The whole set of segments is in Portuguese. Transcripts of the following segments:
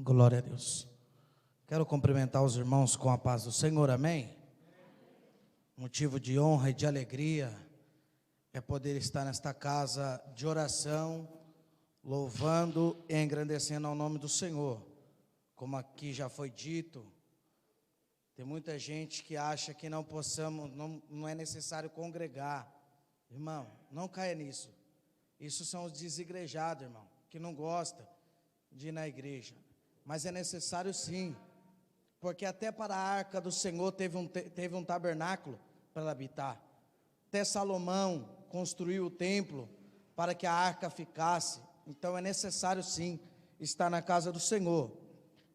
Glória a Deus. Quero cumprimentar os irmãos com a paz do Senhor, amém? Motivo de honra e de alegria é poder estar nesta casa de oração, louvando e engrandecendo ao nome do Senhor. Como aqui já foi dito, tem muita gente que acha que não é necessário congregar. Irmão, não caia nisso. Isso são os desigrejados, irmão, que não gostam de ir na igreja. Mas é necessário sim, porque até para a arca do Senhor teve um tabernáculo para habitar. Até Salomão construiu o templo para que a arca ficasse. Então é necessário sim estar na casa do Senhor.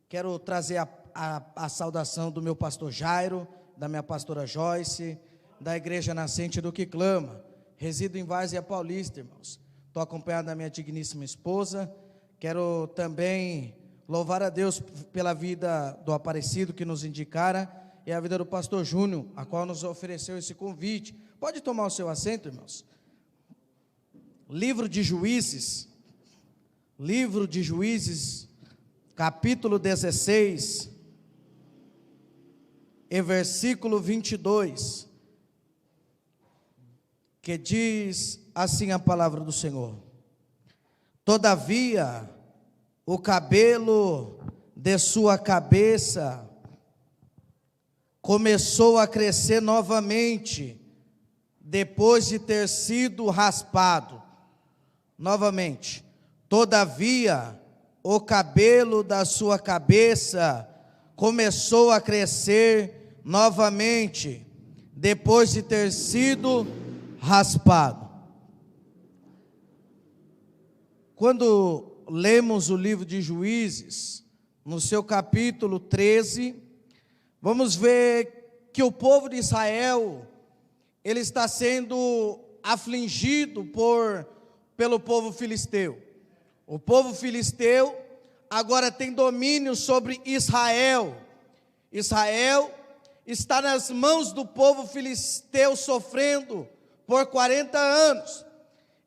Quero trazer a saudação do meu pastor Jairo, da minha pastora Joyce, da Igreja Nascente do Que Clama. Resido em Várzea Paulista, irmãos. Estou acompanhado da minha digníssima esposa. Quero também louvar a Deus pela vida do Aparecido que nos indicara e a vida do pastor Júnior, a qual nos ofereceu esse convite. Pode tomar o seu assento, irmãos. Livro de Juízes, capítulo 16, e versículo 22, que diz assim a palavra do Senhor: Todavia, o cabelo de sua cabeça começou a crescer novamente, depois de ter sido raspado. Novamente, todavia, o cabelo da sua cabeça começou a crescer novamente, depois de ter sido raspado. Quando lemos o livro de Juízes, no seu capítulo 13, vamos ver que o povo de Israel, ele está sendo afligido pelo povo filisteu. O povo filisteu agora tem domínio sobre Israel. Israel está nas mãos do povo filisteu, sofrendo por 40 anos.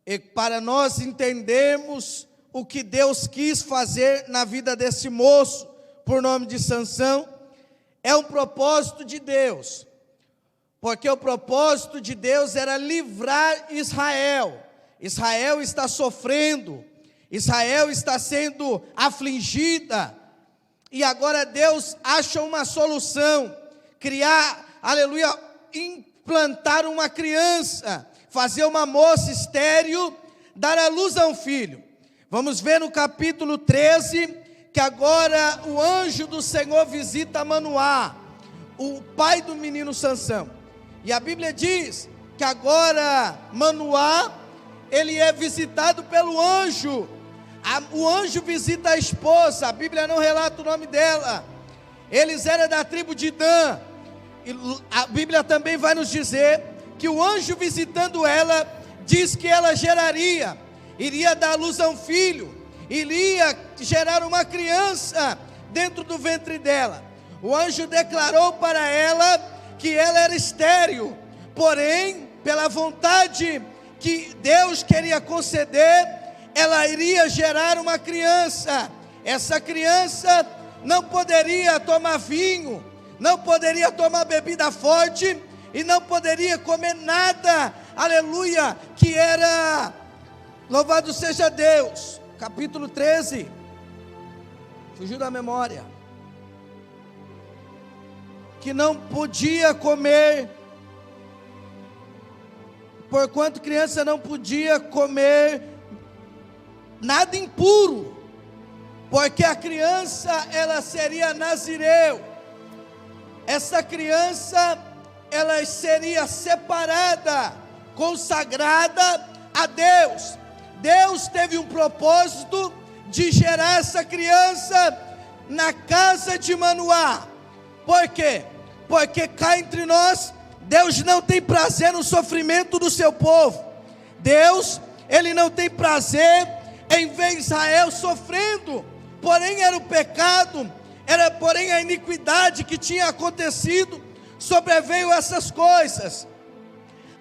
E para nós entendermos o que Deus quis fazer na vida desse moço, por nome de Sansão, é um propósito de Deus, porque o propósito de Deus era livrar Israel. Israel está sofrendo, Israel está sendo afligida, e agora Deus acha uma solução, criar, aleluia, implantar uma criança, fazer uma moça estéril, dar à luz a um filho. Vamos ver no capítulo 13, que agora o anjo do Senhor visita Manoá, o pai do menino Sansão. E a Bíblia diz que agora Manoá, ele é visitado pelo anjo. O anjo visita a esposa, a Bíblia não relata o nome dela. Eles eram da tribo de Dan. E a Bíblia também vai nos dizer que o anjo visitando ela, diz que ela iria dar à luz a um filho, iria gerar uma criança dentro do ventre dela. O anjo declarou para ela que ela era estéril, porém, pela vontade que Deus queria conceder, ela iria gerar uma criança. Essa criança não poderia tomar vinho, não poderia tomar bebida forte, e não poderia comer nada, aleluia, que era, louvado seja Deus, capítulo 13, fugiu da memória, que não podia comer, porquanto criança não podia comer nada impuro, porque a criança, ela seria nazireu. Essa criança, ela seria separada, consagrada a Deus. Deus teve um propósito de gerar essa criança na casa de Manoá. Por quê? Porque cá entre nós, Deus não tem prazer no sofrimento do seu povo. Deus, ele não tem prazer em ver Israel sofrendo. Porém era o pecado, porém a iniquidade que tinha acontecido, sobreveio essas coisas.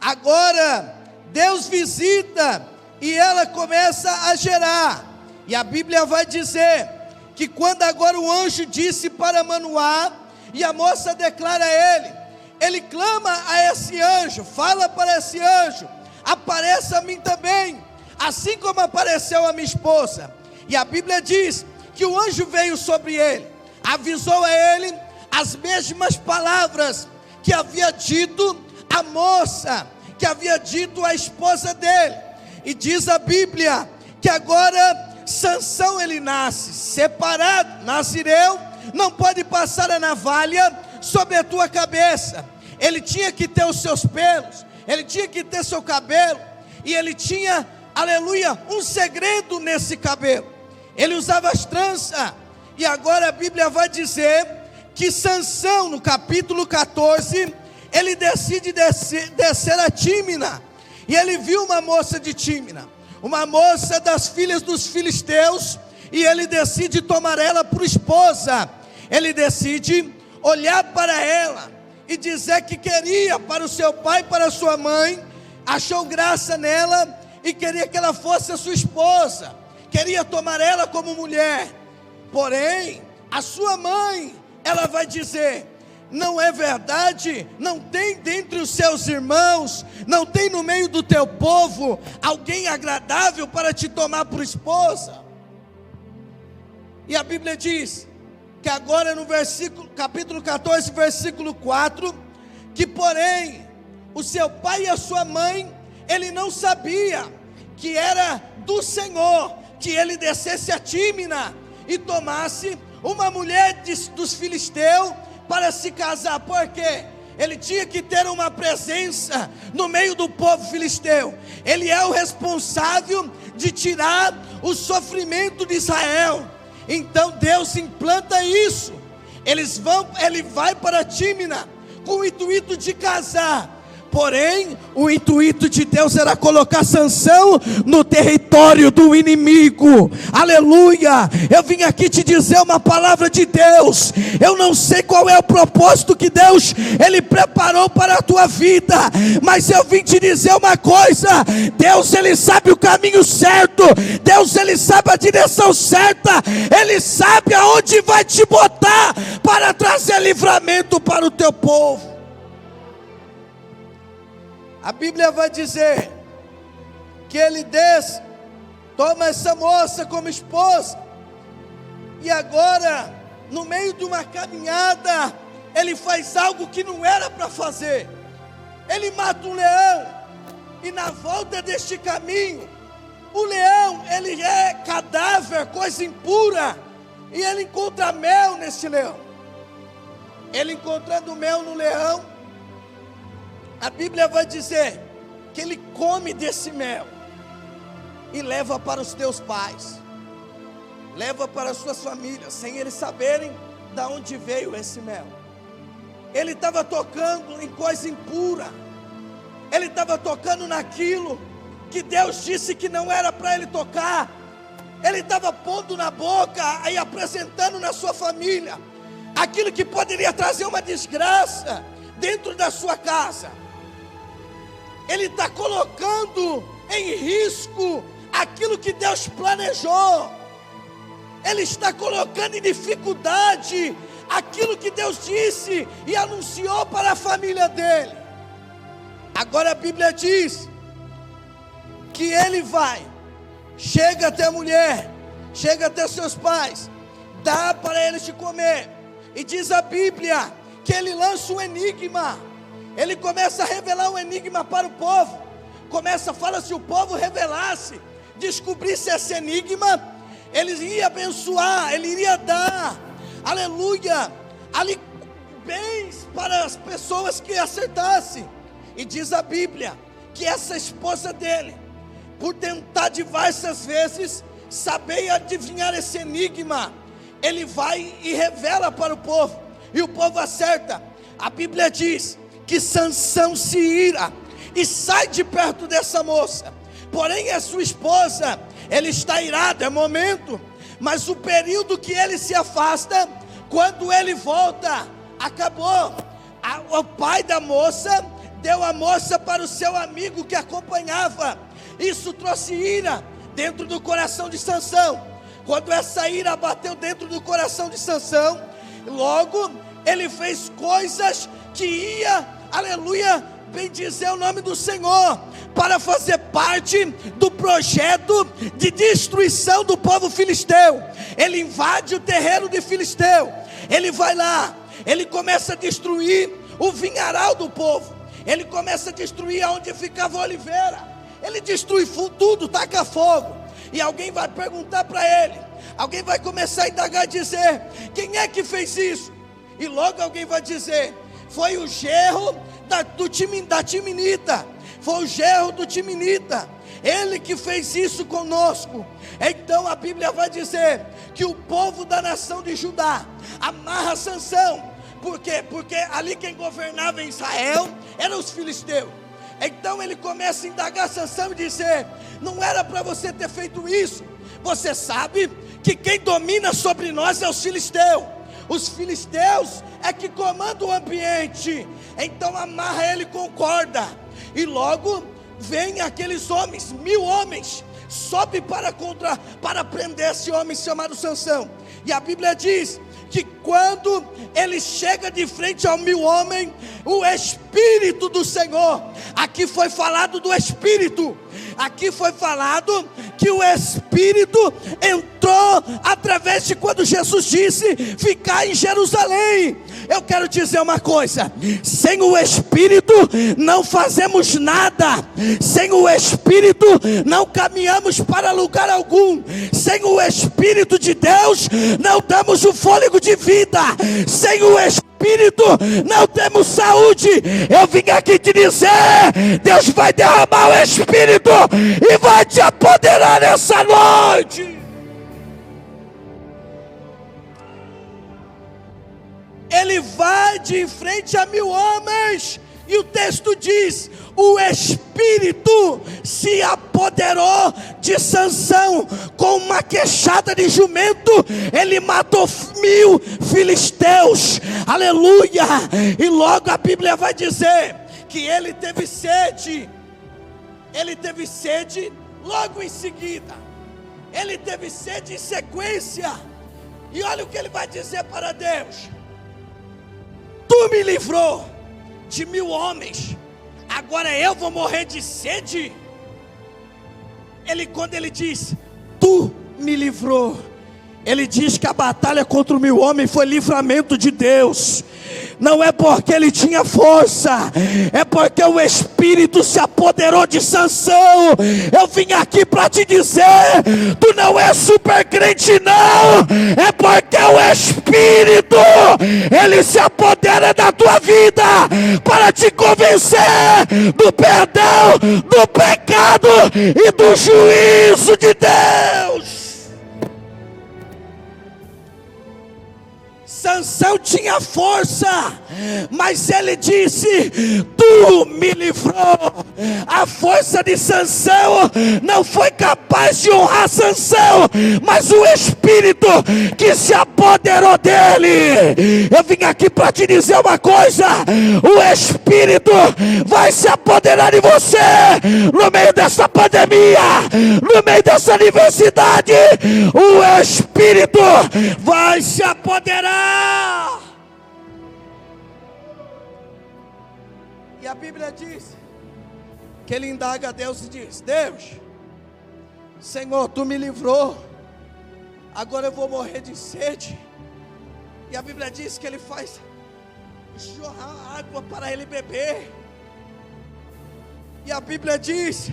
Agora Deus visita e ela começa a gerar. E a Bíblia vai dizer que quando agora o anjo disse para Manoá, e a moça declara a ele clama a esse anjo, fala para esse anjo, apareça a mim também, assim como apareceu a minha esposa. E a Bíblia diz que o anjo veio sobre ele, avisou a ele as mesmas palavras que havia dito a moça, que havia dito a esposa dele. E diz a Bíblia que agora Sansão ele nasce separado, nazireu, não pode passar a navalha sobre a tua cabeça. Ele tinha que ter os seus pelos, ele tinha que ter seu cabelo, e ele tinha, aleluia, um segredo nesse cabelo. Ele usava as tranças. E agora a Bíblia vai dizer que Sansão, no capítulo 14, ele decide descer a Tímina. E ele viu uma moça de Tímina, uma moça das filhas dos filisteus, e ele decide tomar ela por esposa. Ele decide olhar para ela e dizer que queria para o seu pai, para a sua mãe, achou graça nela e queria que ela fosse a sua esposa, queria tomar ela como mulher. Porém, a sua mãe, ela vai dizer: não é verdade, não tem dentre os seus irmãos, não tem no meio do teu povo alguém agradável para te tomar por esposa. E a Bíblia diz que agora no capítulo 14, versículo 4, que porém o seu pai e a sua mãe, ele não sabia que era do Senhor que ele descesse a Tímina e tomasse uma mulher dos filisteus para se casar. Porque ele tinha que ter uma presença no meio do povo filisteu. Ele é o responsável de tirar o sofrimento de Israel. Então Deus implanta isso. Ele vai para Tímina com o intuito de casar. Porém, o intuito de Deus era colocar Sansão no território do inimigo. Aleluia! Eu vim aqui te dizer uma palavra de Deus. Eu não sei qual é o propósito que Deus ele preparou para a tua vida, mas eu vim te dizer uma coisa: Deus ele sabe o caminho certo, Deus ele sabe a direção certa, ele sabe aonde vai te botar para trazer livramento para o teu povo. A Bíblia vai dizer que ele desce, toma essa moça como esposa, e agora, no meio de uma caminhada, ele faz algo que não era para fazer. Ele mata um leão, e na volta deste caminho, o leão, ele é cadáver, coisa impura, e ele encontra mel nesse leão. Ele encontrando mel no leão, a Bíblia vai dizer que ele come desse mel e leva para os teus pais, leva para as suas famílias, sem eles saberem de onde veio esse mel. Ele estava tocando em coisa impura, ele estava tocando naquilo que Deus disse que não era para ele tocar. Ele estava pondo na boca e apresentando na sua família aquilo que poderia trazer uma desgraça dentro da sua casa. Ele está colocando em risco aquilo que Deus planejou. Ele está colocando em dificuldade aquilo que Deus disse e anunciou para a família dele. Agora a Bíblia diz que ele vai, chega até a mulher, chega até seus pais, dá para eles de comer, e diz a Bíblia que ele lança um enigma. Ele começa a revelar um enigma para o povo. Fala, se o povo revelasse, descobrisse esse enigma, ele iria abençoar, ele iria dar, aleluia, ali bens para as pessoas que acertassem. E diz a Bíblia que essa esposa dele, por tentar diversas vezes saber e adivinhar esse enigma, ele vai e revela para o povo, e o povo acerta. A Bíblia diz que Sansão se ira e sai de perto dessa moça. Porém a sua esposa, ele está irado, é momento, mas o período que ele se afasta, quando ele volta, acabou. O pai da moça deu a moça para o seu amigo que acompanhava. Isso trouxe ira dentro do coração de Sansão. Quando essa ira bateu dentro do coração de Sansão, logo ele fez coisas que ia, aleluia, bendizer o nome do Senhor, para fazer parte do projeto de destruição do povo filisteu. Ele invade o terreno de Filisteu, ele vai lá, ele começa a destruir o vinharal do povo, ele começa a destruir onde ficava a oliveira, ele destrui tudo, taca fogo. E alguém vai perguntar para ele, alguém vai começar a indagar, dizer: quem é que fez isso? E logo alguém vai dizer: foi o genro da Timinita, foi o genro do Timinita, ele que fez isso conosco. Então a Bíblia vai dizer que o povo da nação de Judá amarra Sansão. Por quê? Porque ali quem governava em Israel eram os filisteus. Então ele começa a indagar Sansão e dizer: não era para você ter feito isso. Você sabe que quem domina sobre nós é os filisteus. Os filisteus é que comandam o ambiente. Então amarra ele com corda. E logo vem aqueles homens, 1000 homens, sobe para prender esse homem chamado Sansão. E a Bíblia diz que quando ele chega de frente ao 1000 homens, o Espírito do Senhor, aqui foi falado do Espírito, aqui foi falado que o Espírito entrou através de quando Jesus disse: ficar em Jerusalém. Eu quero dizer uma coisa: sem o Espírito não fazemos nada, sem o Espírito não caminhamos para lugar algum, sem o Espírito de Deus não damos o fôlego de vida, sem o Espírito não temos saúde. Eu vim aqui te dizer: Deus vai derramar o Espírito e vai te apoderar nessa noite. Ele vai de frente a 1000 homens, e o texto diz: o Espírito se apoderou de Sansão, com uma queixada de jumento, ele matou 1000 filisteus, aleluia. E logo a Bíblia vai dizer que ele teve sede logo em seguida, ele teve sede em sequência. E olha o que ele vai dizer para Deus: tu me livrou de 1000 homens, agora eu vou morrer de sede? Quando ele diz tu me livrou, ele diz que a batalha contra o 1000 homens foi livramento de Deus. Não é porque ele tinha força, é porque o Espírito se apoderou de Sansão. Eu vim aqui para te dizer: tu não é super crente não, é porque o Espírito, ele se apodera da tua vida para te convencer do perdão, do pecado e do juízo de Deus. Sansão tinha força, mas ele disse: tu me livrou. A força de Sansão não foi capaz de honrar Sansão, mas o Espírito que se apoderou dele. Eu vim aqui para te dizer uma coisa: o Espírito vai se apoderar de você no meio dessa pandemia, no meio dessa adversidade. O Espírito vai se apoderar. E a Bíblia diz que ele indaga a Deus e diz: Deus, Senhor, tu me livrou, agora eu vou morrer de sede. E a Bíblia diz que ele faz jorrar água para ele beber. E a Bíblia diz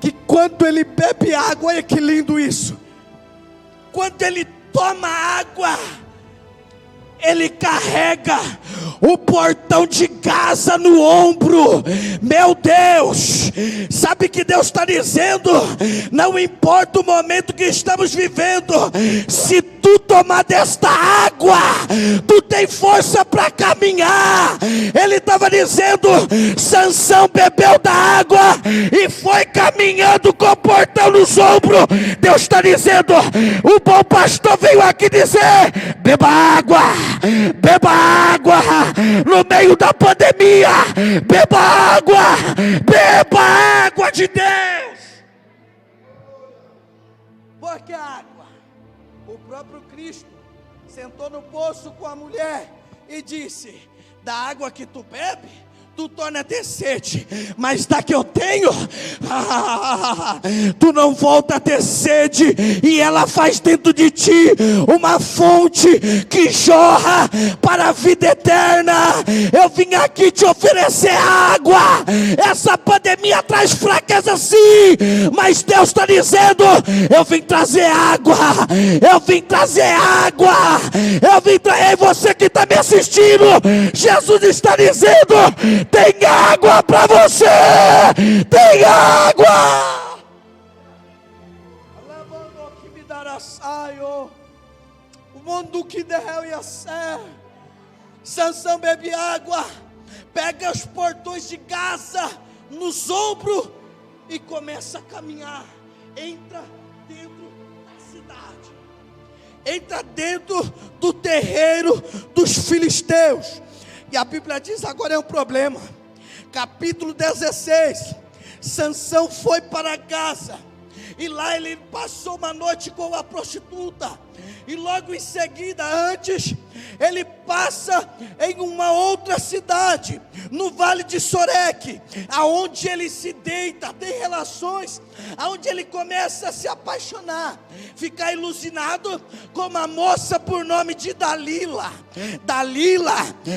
que quando ele bebe água, olha que lindo isso, quando ele toma água, ele carrega o portão de Gaza no ombro. Meu Deus, sabe que Deus está dizendo? Não importa o momento que estamos vivendo, se tu tomar desta água, tu tem força para caminhar. Ele estava dizendo: Sansão bebeu da água e foi caminhando com o portão nos ombros. Deus está dizendo: o bom pastor veio aqui dizer: beba água, beba água no meio da pandemia, beba água, de Deus. Porque a água O próprio Cristo sentou no poço com a mulher e disse: da água que tu bebe, tu torna a ter sede, mas da que eu tenho, tu não volta a ter sede, e ela faz dentro de ti uma fonte que jorra para a vida eterna. Eu vim aqui te oferecer água. Essa pandemia traz fraqueza sim, mas Deus está dizendo: eu vim trazer água, eu vim trazer água, eu vim trazer. Você que está me assistindo, Jesus está dizendo: tem água para você, tem água. O mundo que derreu e a sé. Sansão bebe água, pega os portões de Gaza nos ombros e começa a caminhar. Entra dentro da cidade, entra dentro do terreiro dos filisteus. E a Bíblia diz: agora é um problema. Capítulo 16, Sansão foi para Gaza, e lá ele passou uma noite com a prostituta, e logo em seguida, antes, ele passa em uma outra cidade, no vale de Soreque, aonde ele se deita, tem relações, aonde ele começa a se apaixonar, ficar ilusionado com uma moça por nome de Dalila.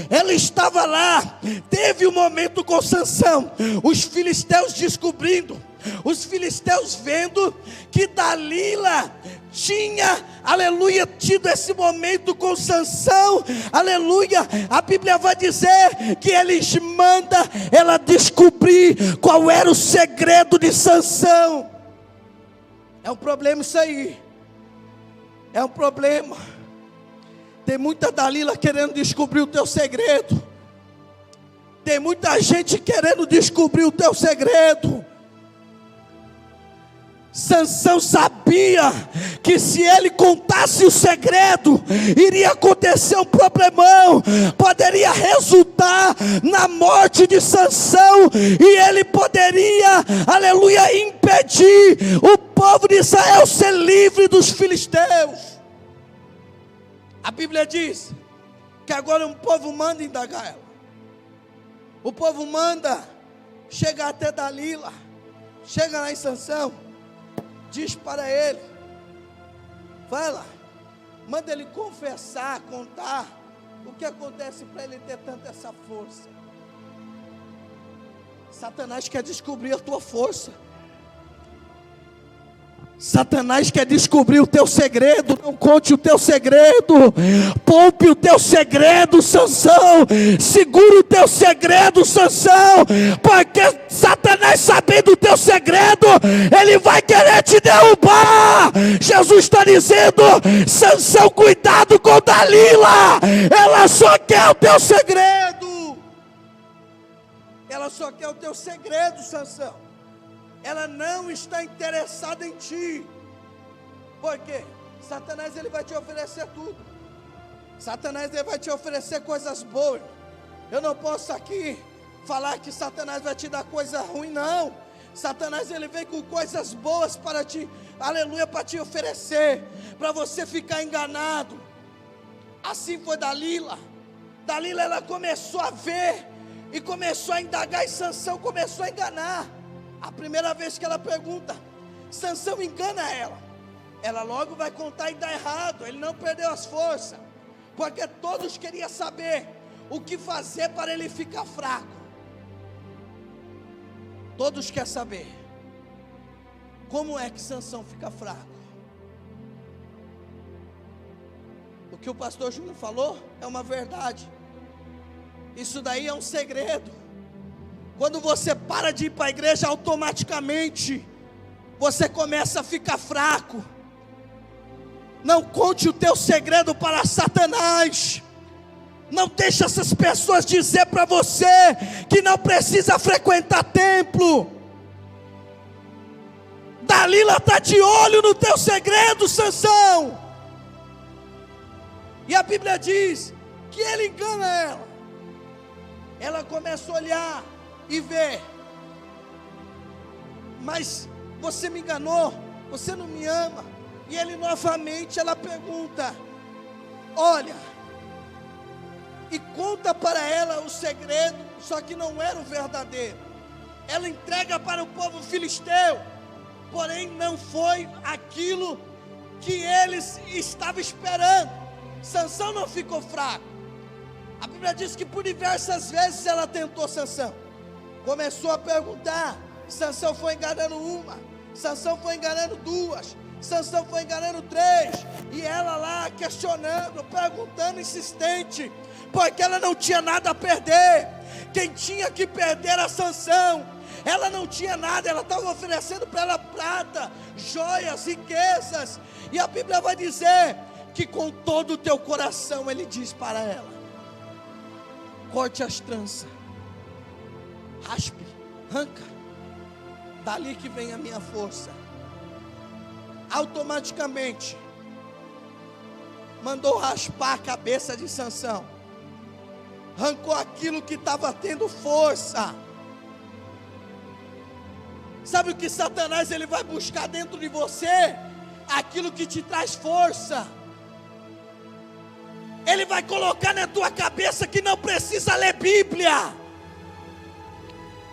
Ela estava lá, teve um momento com Sansão, os filisteus descobrindo, os filisteus vendo que Dalila tinha, aleluia, tido esse momento com Sansão, aleluia. A Bíblia vai dizer que eles mandam ela descobrir qual era o segredo de Sansão. É um problema isso aí, é um problema. Tem muita Dalila querendo descobrir o teu segredo, tem muita gente querendo descobrir o teu segredo. Sansão sabia que se ele contasse o segredo, iria acontecer um problemão, poderia resultar na morte de Sansão, e ele poderia, aleluia, impedir o povo de Israel ser livre dos filisteus. A Bíblia diz que agora um povo manda indagar ela. O povo manda chegar até Dalila, chega lá em Sansão, diz para ele, vai lá, manda ele confessar, contar o que acontece para ele ter tanta essa força. Satanás quer descobrir a tua força, Satanás quer descobrir o teu segredo. Não conte o teu segredo, poupe o teu segredo, Sansão. Segura o teu segredo, Sansão, porque Satanás, sabendo o teu segredo, ele vai querer te derrubar. Jesus está dizendo: Sansão, cuidado com Dalila, ela só quer o teu segredo. Ela só quer o teu segredo, Sansão. Ela não está interessada em ti. Por quê? Satanás, ele vai te oferecer tudo. Satanás, ele vai te oferecer coisas boas. Eu não posso aqui falar que Satanás vai te dar coisa ruim, não. Satanás, ele vem com coisas boas para te, aleluia, para te oferecer, para você ficar enganado. Assim foi Dalila. Dalila, ela começou a ver e começou a indagar, e Sansão começou a enganar. A primeira vez que ela pergunta, Sansão engana ela. Ela logo vai contar e dá errado. Ele não perdeu as forças, porque todos queriam saber o que fazer para ele ficar fraco. Todos querem saber como é que Sansão fica fraco. O que o pastor Júnior falou é uma verdade. Isso daí é um segredo. Quando você para de ir para a igreja, automaticamente você começa a ficar fraco. Não conte o teu segredo para Satanás. Não deixe essas pessoas dizer para você que não precisa frequentar templo. Dalila está de olho no teu segredo, Sansão. E a Bíblia diz que ele engana ela. Ela começa a olhar e ver, mas você me enganou, você não me ama, E ele novamente, ela pergunta: olha, e conta para ela o segredo, só que não era o verdadeiro. Ela entrega para o povo filisteu, porém não foi aquilo que eles estavam esperando. Sansão não ficou fraco. A Bíblia diz que por diversas vezes ela tentou Sansão. Começou a perguntar, Sansão foi enganando uma, Sansão foi enganando duas, Sansão foi enganando três, e ela lá questionando, perguntando, insistente, porque ela não tinha nada a perder. Quem tinha que perder era Sansão. Ela não tinha nada, ela estava oferecendo para ela prata, joias, riquezas. E a Bíblia vai dizer que com todo o teu coração, ele diz para ela: corte as tranças, raspe, arranca, dali que vem a minha força. Automaticamente mandou raspar a cabeça de Sansão, arrancou aquilo que estava tendo força. Sabe o que Satanás ele vai buscar dentro de você? Aquilo que te traz força. Ele vai colocar na tua cabeça que não precisa ler Bíblia.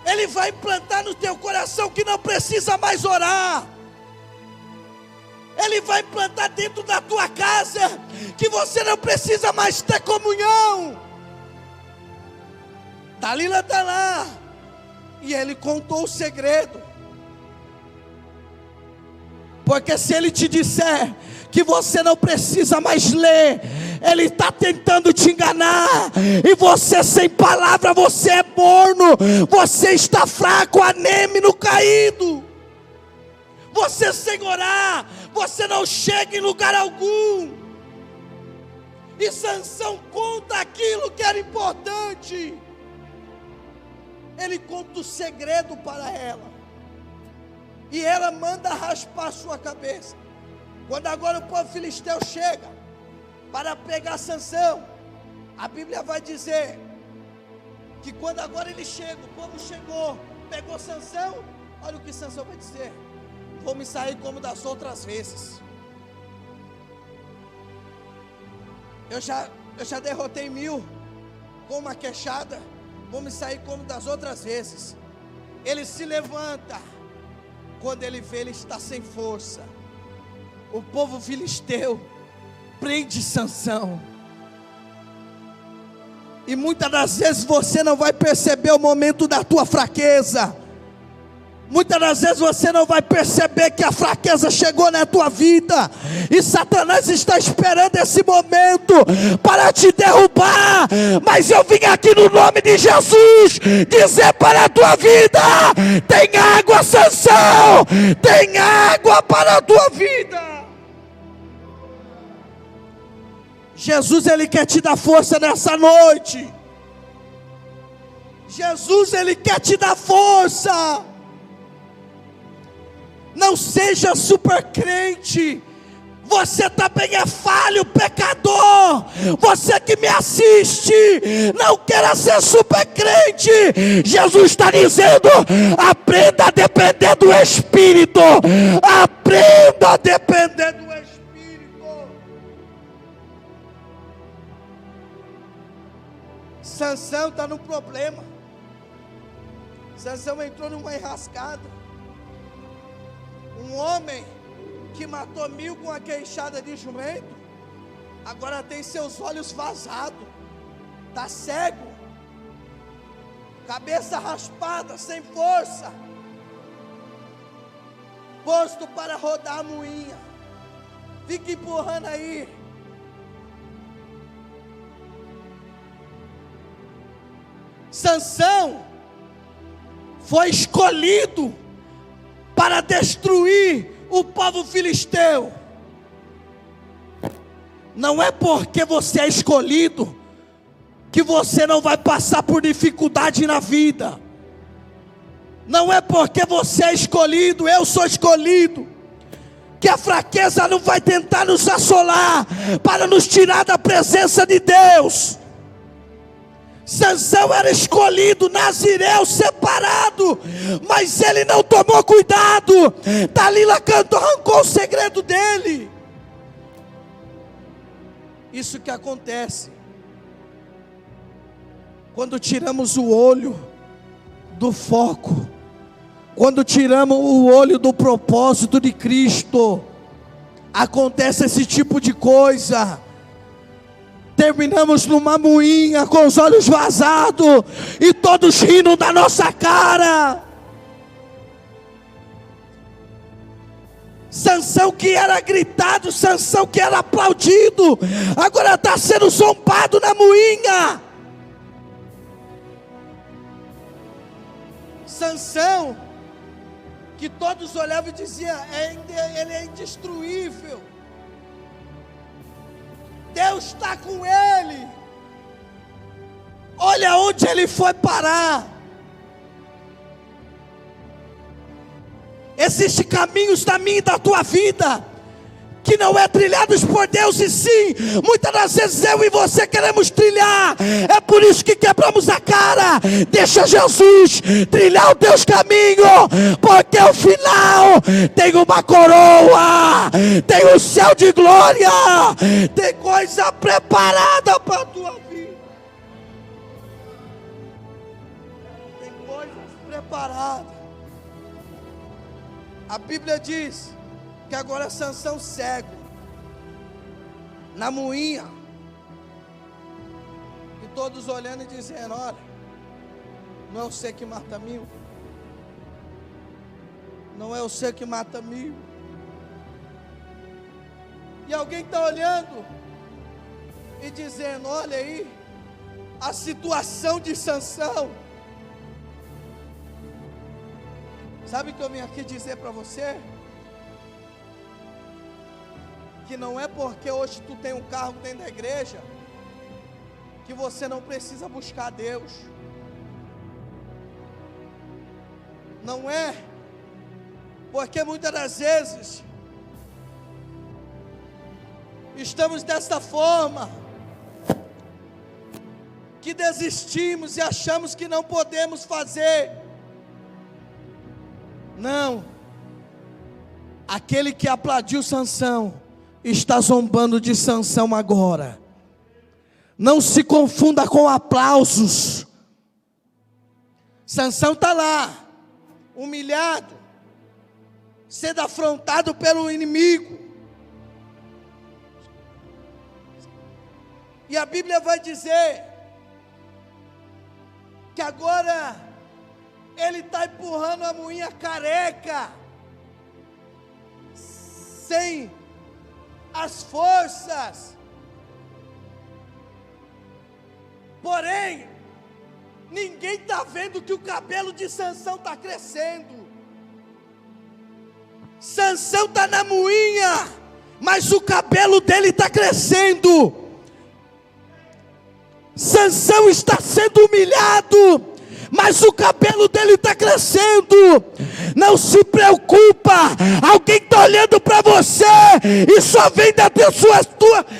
Ele vai implantar no teu coração que não precisa mais orar. Ele vai implantar dentro da tua casa que você não precisa mais ter comunhão. Dalila está lá, e ele contou o segredo. Porque se ele te disser que você não precisa mais ler, ele está tentando te enganar. E você sem palavra, você é morno, você está fraco, anêmico, caído. Você sem orar, você não chega em lugar algum. E Sansão conta aquilo que era importante. Ele conta o segredo para ela. E ela manda raspar a sua cabeça. Quando agora o povo filisteu chega para pegar Sansão, a Bíblia vai dizer que quando agora ele chega, o povo chegou, pegou Sansão, olha o que Sansão vai dizer: vou me sair como das outras vezes. Eu já derrotei 1000 com uma queixada, vou me sair como das outras vezes. Ele se levanta. Quando ele vê, ele está sem força. O povo filisteu prende Sansão. E muitas das vezes você não vai perceber o momento da tua fraqueza. Muitas das vezes você não vai perceber que a fraqueza chegou na tua vida. E Satanás está esperando esse momento para te derrubar. Mas eu vim aqui no nome de Jesus dizer para a tua vida: tem água, Sansão, tem água para a tua vida. Jesus, ele quer te dar força nessa noite. Jesus, ele quer te dar força. Não seja super crente. Você também é falho, pecador. Você que me assiste, não queira ser super crente. Jesus está dizendo: aprenda a depender do Espírito. Aprenda a depender do Espírito. Sansão está no problema. Sansão entrou numa enrascada. Um homem que matou 1000 com a queixada de jumento, agora tem seus olhos vazados, está cego, cabeça raspada, sem força, posto para rodar a moinha. Fica empurrando aí. Sansão foi escolhido para destruir o povo filisteu. Não é porque você é escolhido que você não vai passar por dificuldade na vida. Não é porque você é escolhido, eu sou escolhido, que a fraqueza não vai tentar nos assolar para nos tirar da presença de Deus. Sansão era escolhido, nazireu, separado, mas ele não tomou cuidado. Dalila cantou, arrancou o segredo dele. Isso que acontece quando tiramos o olho do foco, quando tiramos o olho do propósito de Cristo. Acontece esse tipo de coisa. Terminamos numa moinha com os olhos vazados e todos rindo da nossa cara. Sansão que era gritado, Sansão que era aplaudido, agora está sendo zombado na moinha. Sansão que todos olhavam e diziam, ele é indestruível, Deus está com ele. Olha onde ele foi parar. Existem caminhos da minha e da tua vida que não é trilhados por Deus, e sim, muitas das vezes eu e você queremos trilhar. É por isso que quebramos a cara. Deixa Jesus trilhar o teu caminho, porque o final tem uma coroa, tem o céu de glória, tem coisa preparada para a tua vida. Tem coisas preparadas. A Bíblia diz que agora Sansão cego, na moinha, e todos olhando e dizendo, olha, não é você que mata mil, não é você que mata mil. E alguém está olhando e dizendo, olha aí, a situação de Sansão. Sabe o que eu vim aqui dizer para você? Que não é porque hoje tu tem um carro dentro da igreja que você não precisa buscar Deus. Não é porque muitas das vezes estamos desta forma que desistimos e achamos que não podemos fazer. Não, aquele que aplaudiu Sansão está zombando de Sansão agora. Não se confunda com aplausos. Sansão está lá, humilhado, sendo afrontado pelo inimigo. E a Bíblia vai dizer que agora ele está empurrando a moinha careca, sem as forças. Porém, ninguém está vendo que o cabelo de Sansão está crescendo. Sansão está na moinha, mas o cabelo dele está crescendo. Sansão está sendo humilhado, mas o cabelo dele está crescendo. Não se preocupa, alguém está olhando para você e só vem da tua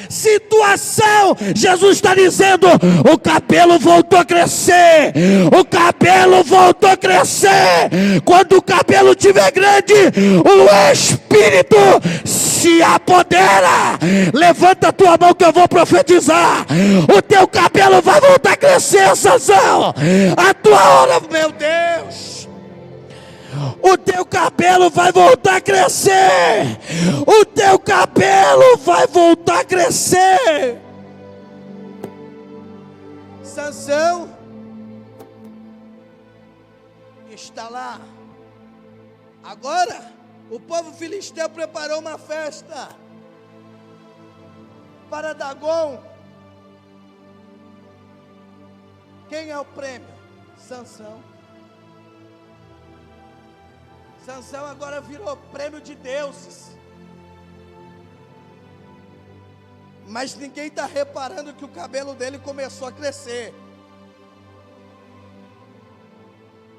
situação. Jesus está dizendo, o cabelo voltou a crescer, o cabelo voltou a crescer. Quando o cabelo estiver grande, o Espírito se apodera. Levanta a tua mão que eu vou profetizar. O teu cabelo vai voltar a crescer, Sansão. A tua hora, meu Deus, o teu cabelo vai voltar a crescer. O teu cabelo vai voltar a crescer. Sansão está lá. Agora o povo filisteu preparou uma festa para Dagon. Quem é o prêmio? Sansão. Sansão agora virou prêmio de deuses. Mas ninguém está reparando que o cabelo dele começou a crescer.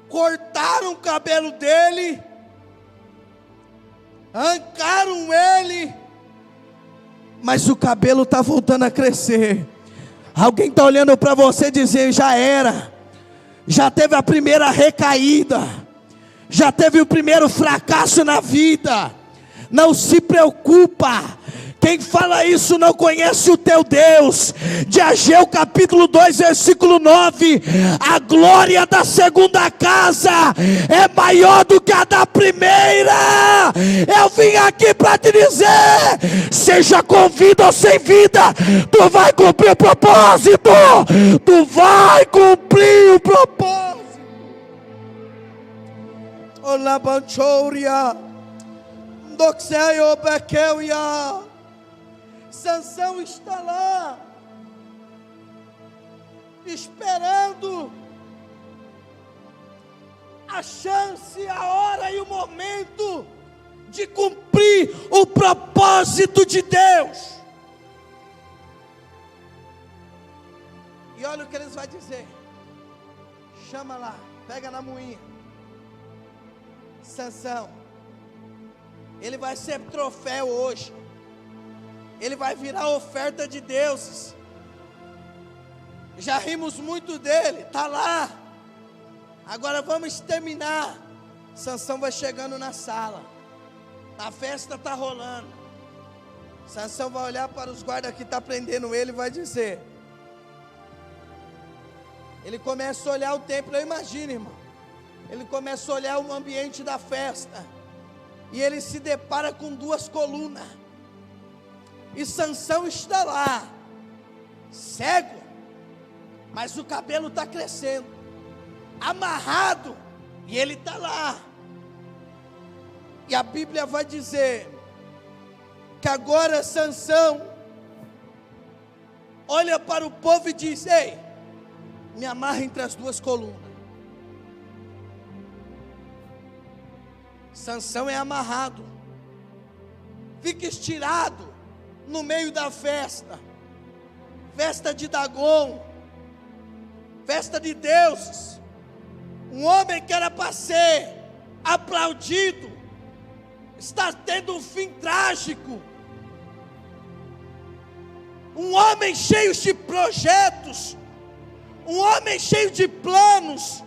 Cortaram o cabelo dele, arrancaram ele, mas o cabelo está voltando a crescer. Alguém está olhando para você e dizendo: já era, já teve a primeira recaída, já teve o primeiro fracasso na vida. Não se preocupa. Quem fala isso não conhece o teu Deus. De Ageu capítulo 2 versículo 9: a glória da segunda casa é maior do que a da primeira. Eu vim aqui para te dizer: seja com vida ou sem vida, tu vai cumprir o propósito. Tu vai cumprir o propósito. Olá, Banchouria Doxeio Bequeuia. Sansão está lá, esperando a chance, a hora e o momento de cumprir o propósito de Deus. E olha o que eles vão dizer: chama lá, pega na moinha, Sansão, ele vai ser troféu hoje. Ele vai virar oferta de deuses. Já rimos muito dele, está lá. Agora vamos terminar. Sansão vai chegando na sala. A festa está rolando. Sansão vai olhar para os guardas que estão prendendo ele e vai dizer. Ele começa a olhar o templo, eu imagino, irmão. Ele começa a olhar o ambiente da festa. E ele se depara com duas colunas. E Sansão está lá, cego, mas o cabelo está crescendo, amarrado, e ele está lá. E a Bíblia vai dizer que agora Sansão olha para o povo e diz: ei, me amarra entre as duas colunas. Sansão é amarrado, fica estirado no meio da festa, festa de Dagon, festa de deuses. Um homem que era para ser aplaudido, está tendo um fim trágico. Um homem cheio de projetos, um homem cheio de planos,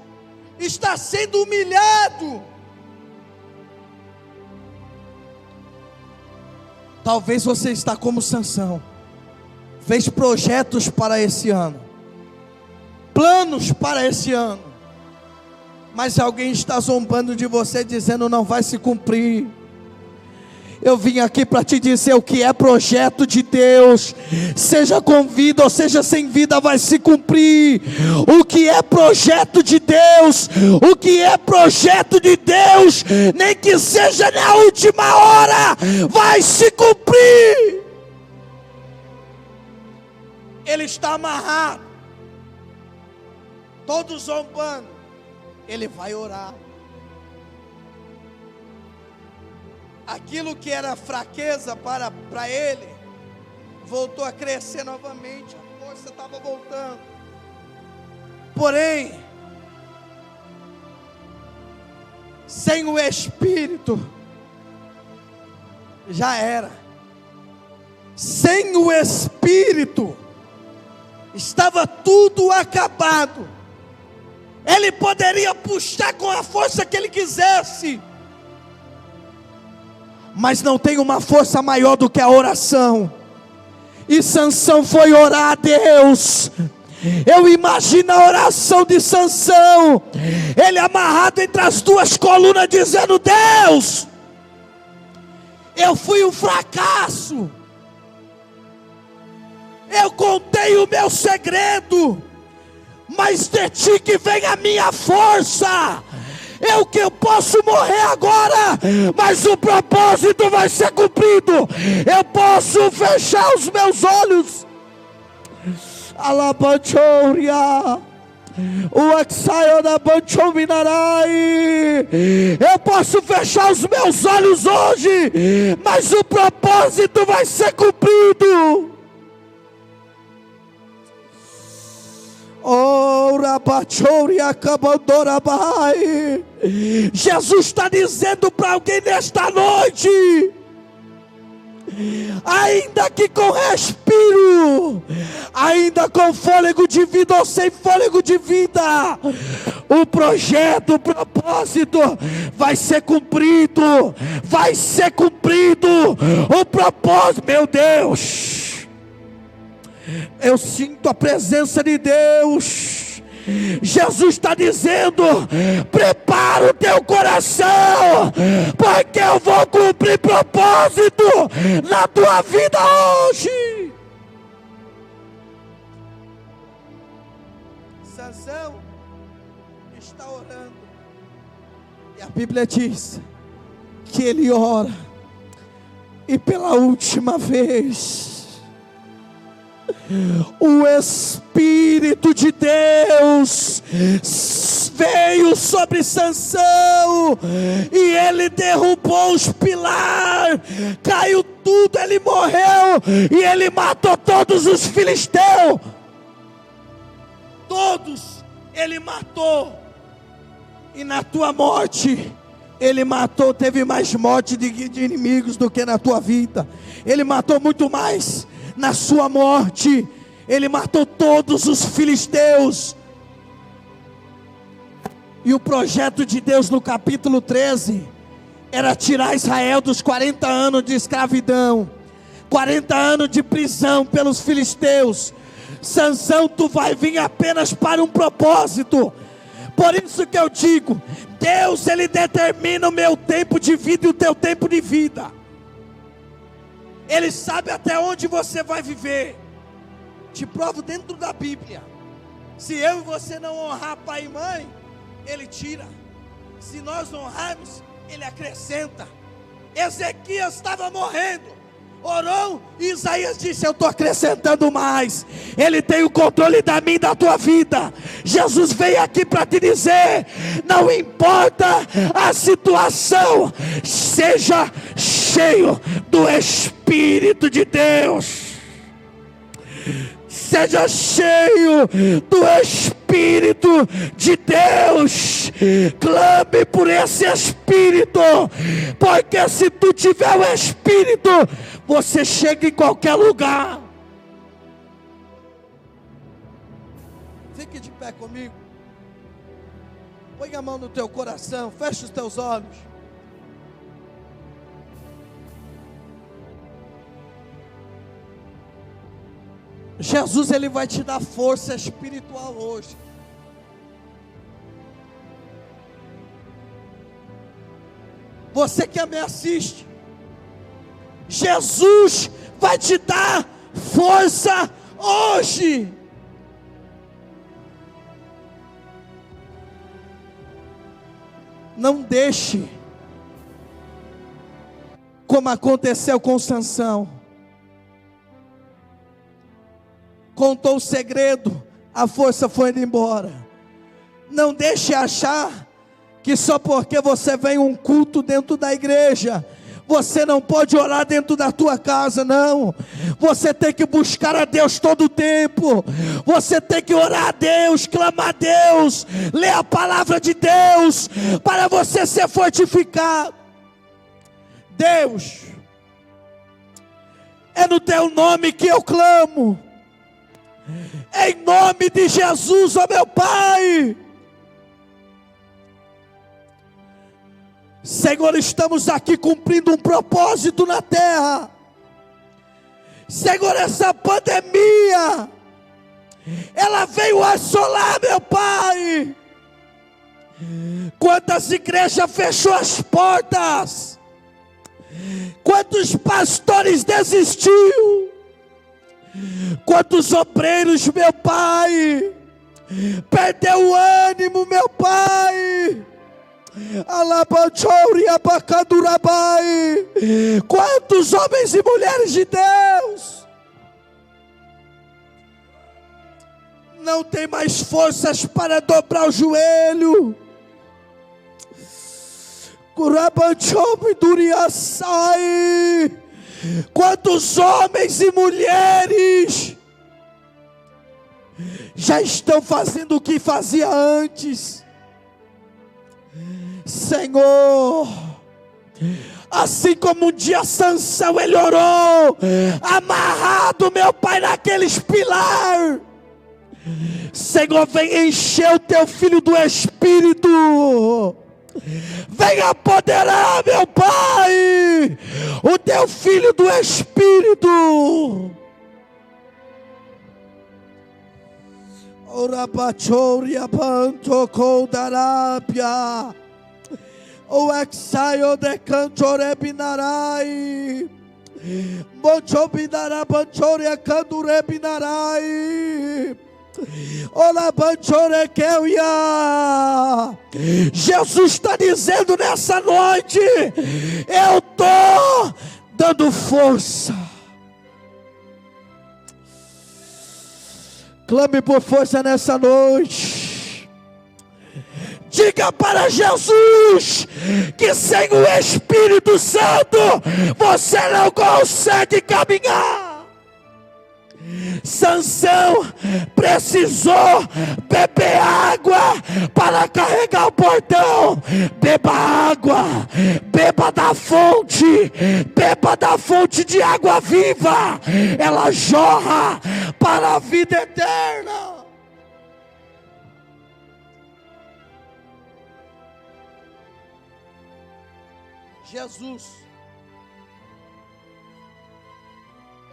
está sendo humilhado. Talvez você está como Sansão, fez projetos para esse ano, planos para esse ano, mas alguém está zombando de você, dizendo: não vai se cumprir. Eu vim aqui para te dizer: o que é projeto de Deus, seja com vida ou seja sem vida, vai se cumprir. O que é projeto de Deus, o que é projeto de Deus, nem que seja na última hora, vai se cumprir. Ele está amarrado, todos zombando. Ele vai orar. Aquilo que era fraqueza para ele, voltou a crescer novamente, a força estava voltando. Porém, sem o Espírito, já era. Sem o Espírito, estava tudo acabado. Ele poderia puxar com a força que ele quisesse, mas não tem uma força maior do que a oração. E Sansão foi orar a Deus. Eu imagino a oração de Sansão, ele amarrado entre as duas colunas, dizendo: Deus, eu fui um fracasso, eu contei o meu segredo, mas de ti que vem a minha força. Eu posso morrer agora, mas o propósito vai ser cumprido. Eu posso fechar os meus olhos, Alabanchouria, o Axaio da Banchominarai. Eu posso fechar os meus olhos hoje, mas o propósito vai ser cumprido. Jesus está dizendo para alguém nesta noite: ainda que com respiro, ainda com fôlego de vida ou sem fôlego de vida, o projeto, o propósito vai ser cumprido, o propósito, meu Deus, eu sinto a presença de Deus. Jesus está dizendo: prepara o teu coração, porque eu vou cumprir propósito na tua vida hoje. Sansão está orando, e a Bíblia diz que ele ora, e pela última vez o Espírito de Deus veio sobre Sansão, e ele derrubou os pilares, caiu tudo, ele morreu, e ele matou todos os filisteus, todos ele matou. E na tua morte, ele matou, teve mais morte de inimigos do que na tua vida. Ele matou muito mais. Na sua morte, ele matou todos os filisteus. E o projeto de Deus no capítulo 13 era tirar Israel dos 40 anos de escravidão, 40 anos de prisão pelos filisteus. Sansão, tu vai vir apenas para um propósito. Por isso que eu digo, Deus, ele determina o meu tempo de vida e o teu tempo de vida. Ele sabe até onde você vai viver. Te provo dentro da Bíblia. Se eu e você não honrar pai e mãe, ele tira. Se nós honrarmos, ele acrescenta. Ezequias estava morrendo, orou, e Isaías disse: eu estou acrescentando mais. Ele tem o controle da minha e da tua vida. Jesus veio aqui para te dizer: não importa a situação, seja cheio do Espírito de Deus. Seja cheio do Espírito de Deus. Clame por esse Espírito, porque se tu tiver o Espírito, você chega em qualquer lugar. Fique de pé comigo. Põe a mão no teu coração, fecha os teus olhos. Jesus, ele vai te dar força espiritual hoje. Você que me assiste, Jesus vai te dar força hoje. Não deixe como aconteceu com Sansão. Contou o segredo, a força foi indo embora. Não deixe achar que só porque você vem um culto dentro da igreja, você não pode orar dentro da tua casa, não. Você tem que buscar a Deus todo o tempo. Você tem que orar a Deus, clamar a Deus, ler a palavra de Deus, para você ser fortificado. Deus, é no teu nome que eu clamo. Em nome de Jesus, ó meu Pai. Senhor, estamos aqui cumprindo um propósito na terra. Senhor, essa pandemia, ela veio assolar, meu Pai. Quantas igrejas fechou as portas, quantos pastores desistiu, quantos obreiros, meu Pai, perdeu o ânimo, meu Pai. Quantos homens e mulheres de Deus não tem mais forças para dobrar o joelho. Quantos homens e mulheres já estão fazendo o que fazia antes. Senhor, Assim como um dia Sansão ele orou, amarrado, meu Pai, naqueles pilares. Senhor, vem encher o teu filho do Espírito. Vem apoderar, meu Pai, o teu filho do Espírito. Ora pachoria panto coldarapia. O exaio de cantore binarai. Moncho binara panchoria candure binarai. Olá, banchore que eu ia. Jesus está dizendo nessa noite: eu estou dando força. Clame por força nessa noite. Diga para Jesus que sem o Espírito Santo você não consegue caminhar. Sansão precisou beber água para carregar o portão. Beba água, beba da fonte de água viva. Ela jorra para a vida eterna. Jesus,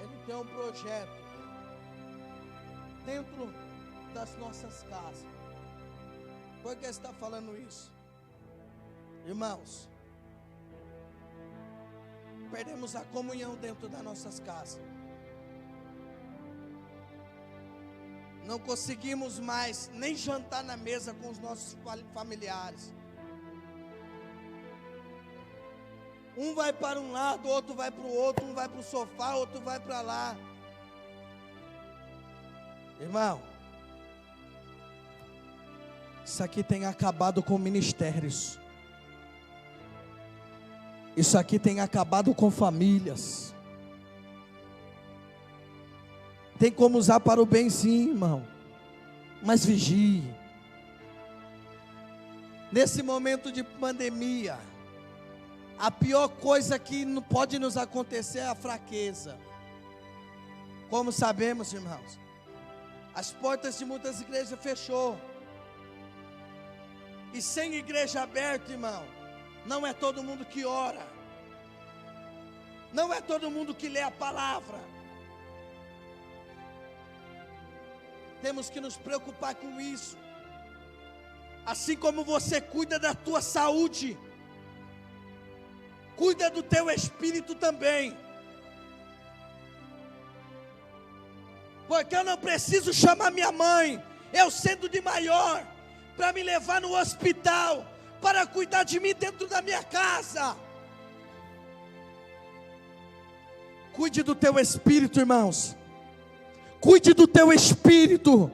Ele tem um projeto dentro das nossas casas. Por que está falando isso? Irmãos, perdemos a comunhão dentro das nossas casas. Não conseguimos mais nem jantar na mesa com os nossos familiares. Um vai para um lado, outro vai para o outro, um vai para o sofá, outro vai para lá. Irmão, isso aqui tem acabado com ministérios. Isso aqui tem acabado com famílias. Tem como usar para o bem sim, irmão. Mas vigie. Nesse momento de pandemia, a pior coisa que pode nos acontecer é a fraqueza. Como sabemos, irmãos, as portas de muitas igrejas fechou. E sem igreja aberta, irmão, não é todo mundo que ora. Não é todo mundo que lê a palavra. Temos que nos preocupar com isso. Assim como você cuida da tua saúde, cuida do teu espírito também. Porque eu não preciso chamar minha mãe, eu sendo de maior, para me levar no hospital, para cuidar de mim dentro da minha casa. Cuide do teu espírito, irmãos. Cuide do teu espírito.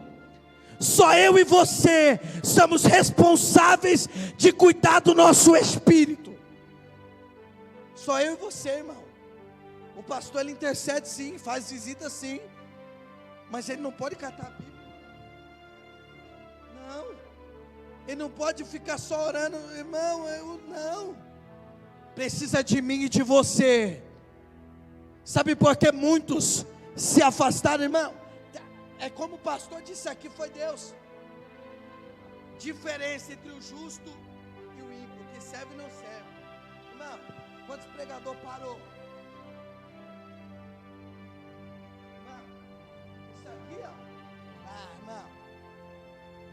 Só eu e você somos responsáveis de cuidar do nosso espírito. Só eu e você, irmão. O pastor ele intercede sim, faz visita sim. Mas ele não pode catar a Bíblia. Não. Ele não pode ficar só orando, irmão, não. Precisa de mim e de você. Sabe por que muitos se afastaram, irmão? É como o pastor disse aqui, foi Deus. Diferença entre o justo e o ímpio, que serve e não serve. Irmão, quantos pregador parou?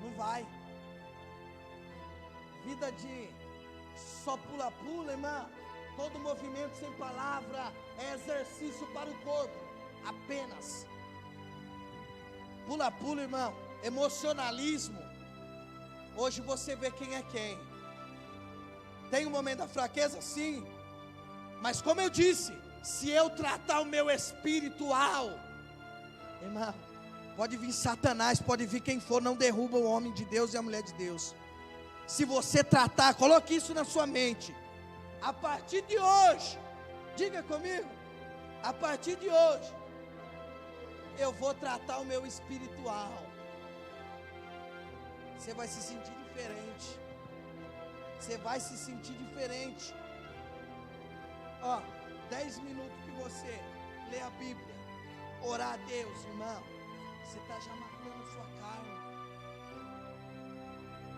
Não vai. Vida de só pula-pula, irmão. Todo movimento sem palavra é exercício para o corpo. Apenas. Pula-pula, irmão. Emocionalismo. Hoje você vê quem é quem. Tem um momento da fraqueza, sim. Mas como eu disse, se eu tratar o meu espiritual, irmão, pode vir Satanás, pode vir quem for, não derruba o homem de Deus e a mulher de Deus. Se você tratar, coloque isso na sua mente. A partir de hoje, diga comigo, a partir de hoje, eu vou tratar o meu espiritual. Você vai se sentir diferente. Você vai se sentir diferente. Ó, 10 minutos que você lê a Bíblia, orar a Deus, irmão, você está já matando sua carne.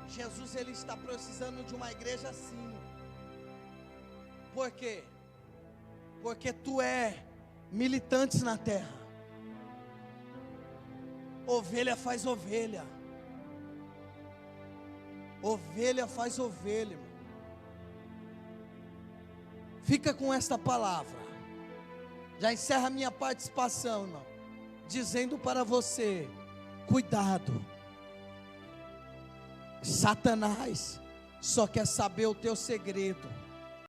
Jesus, ele está precisando de uma igreja assim. Por quê? Porque tu é militantes na terra. Ovelha faz ovelha. Ovelha faz ovelha, irmão. Fica com esta palavra. Já encerra a minha participação, irmão, dizendo para você: cuidado. Satanás só quer saber o teu segredo.